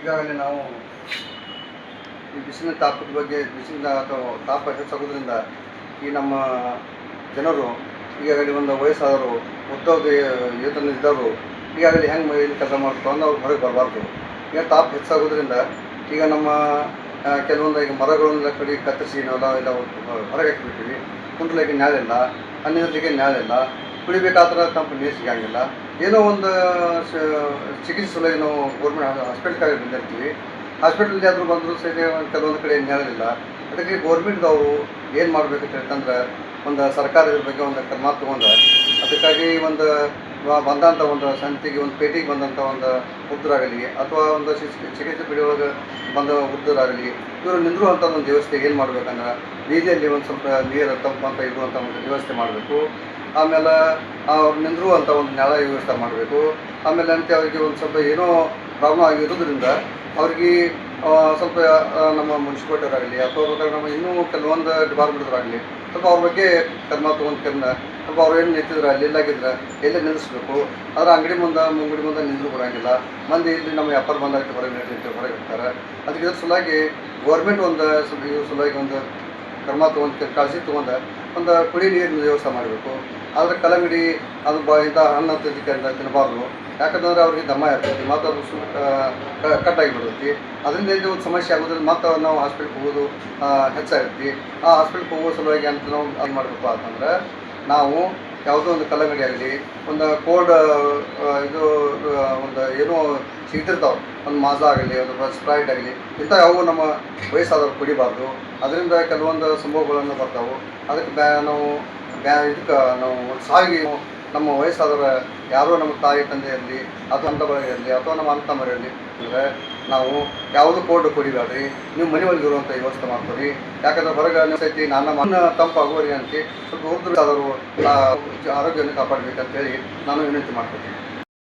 ಈಗಾಗಲೇ ನಾವು ಈ ಬಿಸಿಲಿನ ತಾಪದ ಬಗ್ಗೆ ಬಿಸಿಲಿನ ಅಥವಾ ತಾಪ ಹೆಚ್ಚಾಗೋದ್ರಿಂದ ಈ ನಮ್ಮ ಜನರು ಈಗಾಗಲೇ ಒಂದು ವಯಸ್ಸಾದರು ಉದ್ಯೋಗ ವೇತನ ಇದ್ದವರು ಈಗಾಗಲೇ ಹೆಂಗೆ ಇಲ್ಲಿ ಕೆಲಸ ಮಾಡ್ಕೊಂಡು ಅವ್ರು ಹೊರಗೆ ಬರಬಾರ್ದು. ಈಗ ತಾಪ ಹೆಚ್ಚಾಗೋದ್ರಿಂದ ಈಗ ನಮ್ಮ ಕೆಲವೊಂದು ಈಗ ಮರಗಳನ್ನೆಲ್ಲ ಕಡೆ ಕತ್ತರಿಸಿ ನಾವೆಲ್ಲ ಎಲ್ಲ ಹೊರಗೆ ಹಾಕಿಬಿಡ್ತೀವಿ. ಕುಂಡ್ಲಿಕ್ಕೆ ನ್ಯಾಳಿಲ್ಲ, ಹಣ್ಣಿರಲಿಕ್ಕೆ ನ್ಯಾಳಿಲ್ಲ, ಕುಡಿಬೇಕಾದ್ರೆ ತಂಪು ನೀರು ಸಿಗಂಗಿಲ್ಲ. ಏನೋ ಒಂದು ಚಿಕಿತ್ಸೆ ಸಲುವಾಗಿ ನಾವು ಗೌರ್ಮೆಂಟ್ ಹಾಸ್ಪಿಟ್ಲ್ಗೆ ಬಂದಿರ್ತೀವಿ. ಹಾಸ್ಪಿಟಲ್ಗೆ ಆದರೂ ಬಂದರೂ ಸರಿ ಕೆಲವೊಂದು ಕಡೆ ನ್ಯಾಳಿಲ್ಲ. ಅದಕ್ಕೆ ಗೌರ್ಮೆಂಟ್ದವರು ಏನು ಮಾಡಬೇಕಂತ ಹೇಳ್ತಂದ್ರೆ ಒಂದು ಸರ್ಕಾರ ಇದ್ರ ಬಗ್ಗೆ ಒಂದು ಕ್ರಮ ತೊಗೊಂಡು ಅದಕ್ಕಾಗಿ ಒಂದು ಬಂದಂಥ ಒಂದು ಸಂತಿಗೆ ಒಂದು ಪೇಟೆಗೆ ಬಂದಂಥ ಒಂದು ವೃದ್ಧರಾಗಲಿ ಅಥವಾ ಒಂದು ಚಿಕಿತ್ಸೆ ಪಡೆಯುವಾಗ ಬಂದ ವೃದ್ಧರಾಗಲಿ ಇವರು ನಿಂದಿರುವಂಥ ಒಂದು ವ್ಯವಸ್ಥೆ ಏನು ಮಾಡಬೇಕಂದ್ರೆ ಬೀದಿಯಲ್ಲಿ ಒಂದು ಸ್ವಲ್ಪ ನೀರು ತಂಪಂತ ಇರುವಂಥ ಒಂದು ವ್ಯವಸ್ಥೆ ಮಾಡಬೇಕು. ಆಮೇಲೆ ಅವ್ರು ನಿಂದಿರುವಂಥ ಒಂದು ನೆಲ ವ್ಯವಸ್ಥೆ ಮಾಡಬೇಕು. ಆಮೇಲೆ ಅಂತ ಅವರಿಗೆ ಒಂದು ಸ್ವಲ್ಪ ಏನೋ ಪ್ರಾಬ್ಲಮ್ ಆಗಿರೋದ್ರಿಂದ ಅವ್ರಿಗೆ ಸ್ವಲ್ಪ ನಮ್ಮ ಮುನ್ಸಿಪಾಲ್ಟಿಯವರಾಗಲಿ ಅಥವಾ ನಮ್ಮ ಇನ್ನೂ ಕೆಲವೊಂದು ಡಿಪಾರ್ಟ್ಮೆಂಟ್ದವರಾಗಲಿ ಸ್ವಲ್ಪ ಅವ್ರ ಬಗ್ಗೆ ಕ್ರಮ ತೊಗೊಂಡ್ಕಂದ ಸ್ವಲ್ಪ ಅವ್ರು ಏನು ನಿಂತಿದ್ರೆ ಅಲ್ಲಿ ಇಲ್ಲಾಗಿದ್ರೆ ಎಲ್ಲೇ ನಿಲ್ಲಿಸ್ಬೇಕು. ಆದರೆ ಅಂಗಡಿ ಮುಂದೆ ನಿಂದ್ರು ಬರೋಂಗಿಲ್ಲ. ಮಂದಿ ಇಲ್ಲಿ ನಮ್ಮ ವ್ಯಾಪಾರ ಬಂದಾಗಿ ಹೊರಗೆ ಹೊರಗೆ ಇರ್ತಾರೆ. ಅದಕ್ಕೆ ಇದ್ರ ಸಲುವಾಗಿ ಗೌರ್ಮೆಂಟ್ ಒಂದು ಸ್ವಲ್ಪ ಇದ್ರ ಸಲುವಾಗಿ ಒಂದು ಕ್ರಮ ತೊಗೊಂಡು ಕಾಳಜಿ ತೊಗೊಂಡು ಒಂದು ಕುಡಿ ನೀರಿನ ವ್ಯವಸ್ಥೆ ಮಾಡಬೇಕು. ಆದರೆ ಕಲ್ಲಂಗಡಿ ಅದು ಇಂಥ ಹಣ್ಣು ತಿನ್ನಬಾರ್ದು. ಯಾಕಂತಂದ್ರೆ ಅವ್ರಿಗೆ ದಮ್ಮ ಇರ್ತೈತಿ ಮತ್ತು ಅದು ಕಟ್ಟಾಗಿ ಬಿಡ್ತೈತಿ. ಅದರಿಂದ ಇದು ಒಂದು ಸಮಸ್ಯೆ ಆಗೋದ್ರಿಂದ ಮತ್ತು ನಾವು ಹಾಸ್ಪಿಟ್ಲ್ಗೆ ಹೋಗೋದು ಹೆಚ್ಚಾಗಿರ್ತಿ. ಆ ಹಾಸ್ಪಿಟ್ಲ್ಗೆ ಹೋಗೋ ಸಲುವಾಗಿ ಅಂತ ನಾವು ಏನು ಮಾಡಬೇಕು ಅಂತಂದ್ರೆ ನಾವು ಯಾವುದೋ ಒಂದು ಕಲ್ಲಂಗಡಿ ಆಗಲಿ ಒಂದು ಕೋಲ್ಡ್ ಇದು ಒಂದು ಏನೋ ಸಿಗ್ತಿರ್ತಾವೆ, ಒಂದು ಮಾಜಾ ಆಗಲಿ ಒಂದು ಸ್ಪ್ರೈಟ್ ಆಗಲಿ ಇಂಥ ಯಾವುವು ನಮ್ಮ ವಯಸ್ಸಾದವ್ರು ಕುಡಿಬಾರ್ದು. ಅದರಿಂದ ಕೆಲವೊಂದು ಸಂಭವಗಳನ್ನು ಬರ್ತಾವೆ. ಅದಕ್ಕೆ ನಾವು ಇದಕ್ಕೆ ನಾವು ಸಾಗಿ ನಮ್ಮ ವಯಸ್ಸಾದವರ ಯಾರೋ ನಮ್ಮ ತಾಯಿ ತಂದೆ ಇರಲಿ ಅಥವಾ ಅಂಥವರಿಗೆ ಇರಲಿ ಅಥವಾ ನಮ್ಮ ಅಣ್ಣ ತಮ್ಮರು ಇರಲಿ ಅಂದರೆ ನಾವು ಯಾವುದು ಕೋಲ್ಡ್ ಕುಡಿಬೇಡ್ರಿ, ನೀವು ಮನೆ ಒಳಗೆ ಇರುವಂಥ ವ್ಯವಸ್ಥೆ ಮಾಡ್ತೀವಿ. ಯಾಕಂದ್ರೆ ಹೊರಗೆ ಸೈತಿ ನನ್ನ ತಂಪಾಗುವರಿ ಅಂತ ಸ್ವಲ್ಪ ವೃದ್ಧರಾದವರು ಆರೋಗ್ಯವನ್ನು ಕಾಪಾಡಬೇಕಂತೇಳಿ ನಾನು ವಿನಂತಿ ಮಾಡ್ಕೊತೀನಿ.